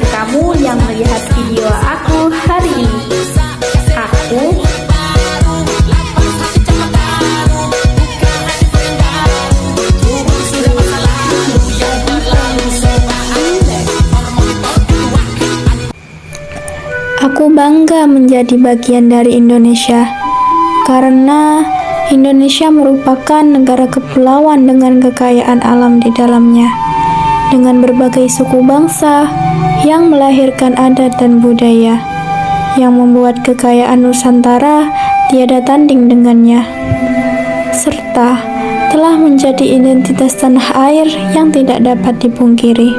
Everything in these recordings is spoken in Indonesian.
dengan kamu yang melihat video aku hari ini. Aku bangga menjadi bagian dari Indonesia, karena Indonesia merupakan negara kepulauan dengan kekayaan alam di dalamnya, dengan berbagai suku bangsa yang melahirkan adat dan budaya, yang membuat kekayaan Nusantara tiada tanding dengannya, serta telah menjadi identitas tanah air yang tidak dapat dipungkiri.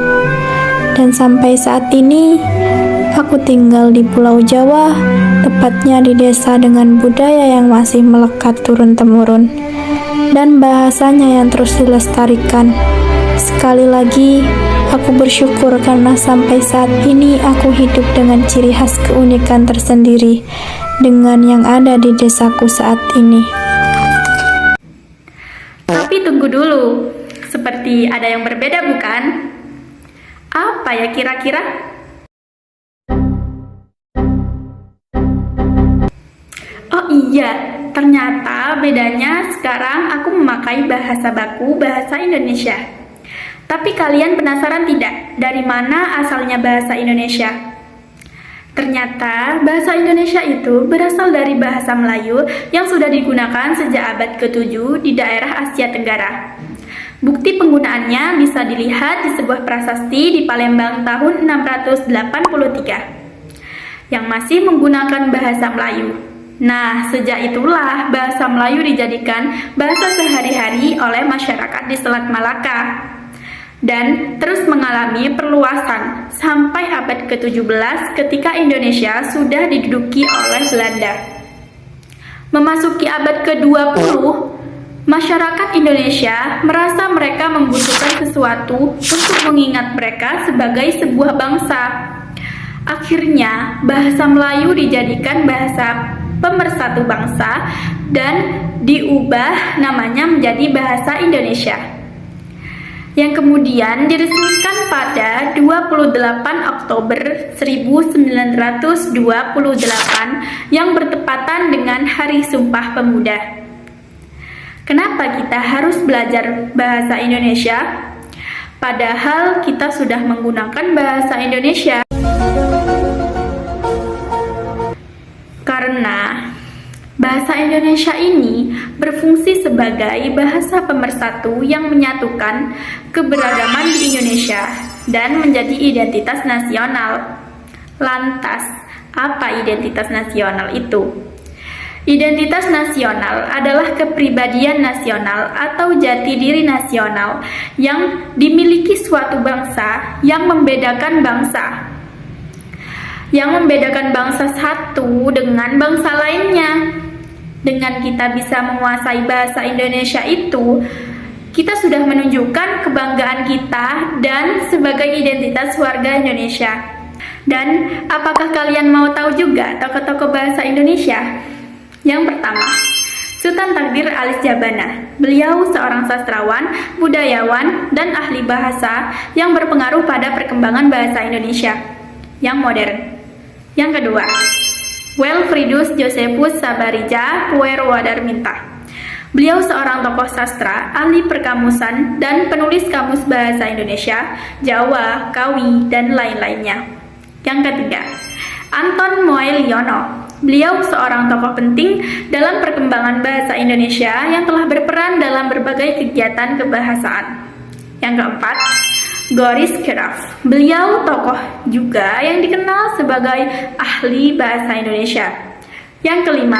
Dan sampai saat ini, aku tinggal di Pulau Jawa, tepatnya di desa dengan budaya yang masih melekat turun-temurun, dan bahasanya yang terus dilestarikan. Sekali lagi, aku bersyukur karena sampai saat ini aku hidup dengan ciri khas keunikan tersendiri dengan yang ada di desaku saat ini. Tapi tunggu dulu, seperti ada yang berbeda bukan? Apa ya kira-kira? Oh iya, ternyata bedanya sekarang aku memakai bahasa baku bahasa Indonesia. Tapi kalian penasaran tidak dari mana asalnya bahasa Indonesia? Ternyata bahasa Indonesia itu berasal dari bahasa Melayu yang sudah digunakan sejak abad ke-7 di daerah Asia Tenggara. Bukti penggunaannya bisa dilihat di sebuah prasasti di Palembang tahun 683 yang masih menggunakan bahasa Melayu. Nah, sejak itulah bahasa Melayu dijadikan bahasa sehari-hari oleh masyarakat di Selat Malaka dan terus mengalami perluasan sampai abad ke-17 ketika Indonesia sudah diduduki oleh Belanda. Memasuki abad ke-20, masyarakat Indonesia merasa mereka membutuhkan sesuatu untuk mengingat mereka sebagai sebuah bangsa. Akhirnya, bahasa Melayu dijadikan bahasa pemersatu bangsa dan diubah namanya menjadi bahasa Indonesia, yang kemudian diresmikan pada 28 Oktober 1928 yang bertepatan dengan Hari Sumpah Pemuda. Kenapa kita harus belajar bahasa Indonesia? Padahal kita sudah menggunakan bahasa Indonesia. Karena bahasa Indonesia ini berfungsi sebagai bahasa pemersatu yang menyatukan keberagaman di Indonesia dan menjadi identitas nasional. Lantas, apa identitas nasional itu? Identitas nasional adalah kepribadian nasional atau jati diri nasional yang dimiliki suatu bangsa yang membedakan bangsa satu dengan bangsa lainnya. Dengan kita bisa menguasai bahasa Indonesia itu, kita sudah menunjukkan kebanggaan kita dan sebagai identitas warga Indonesia. Dan apakah kalian mau tahu juga tokoh-tokoh bahasa Indonesia? Yang pertama, Sultan Takdir Alis Jabana. Beliau seorang sastrawan, budayawan, dan ahli bahasa yang berpengaruh pada perkembangan bahasa Indonesia yang modern. Yang kedua, Wilfridus Josephus Sabarija Puerwadarminta. Beliau seorang tokoh sastra, ahli perkamusan, dan penulis kamus bahasa Indonesia, Jawa, Kawi, dan lain-lainnya. Yang ketiga, Anton Moeliono. Beliau seorang tokoh penting dalam perkembangan bahasa Indonesia yang telah berperan dalam berbagai kegiatan kebahasaan. Yang keempat, Goris Kiraf. Beliau tokoh juga yang dikenal sebagai ahli bahasa Indonesia. Yang kelima,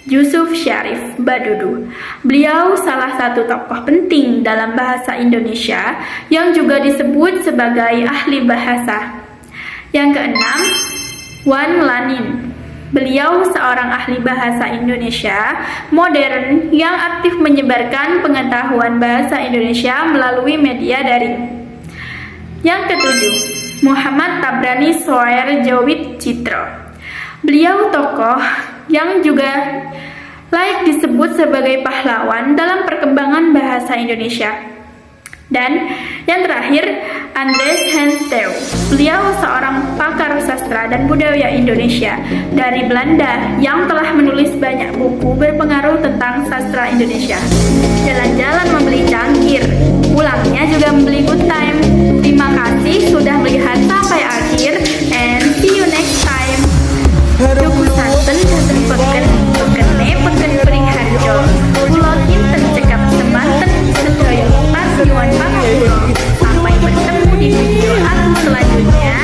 Yusuf Syarif Badudu. Beliau salah satu tokoh penting dalam bahasa Indonesia yang juga disebut sebagai ahli bahasa. Yang keenam, Wan Lanin. Beliau seorang ahli bahasa Indonesia modern yang aktif menyebarkan pengetahuan bahasa Indonesia melalui media daring. Yang ketujuh, Muhammad Tabrani Soer Jawid Citro. Beliau tokoh yang juga layak disebut sebagai pahlawan dalam perkembangan bahasa Indonesia. Dan yang terakhir, Andres Henstew. Beliau Beliau seorang pakar sastra dan budaya Indonesia dari Belanda yang telah menulis banyak buku berpengaruh tentang sastra Indonesia. Jalan-jalan membeli cangkir, pulangnya juga membeli good time. Terima kasih sudah melihat sampai akhir, and see you next time. Duku santen daten peken, pekene peken pring harjo. Pulau kinten cekap semanten, sedaya panyuan pangapulo. Sampai bertemu di video aku selanjutnya.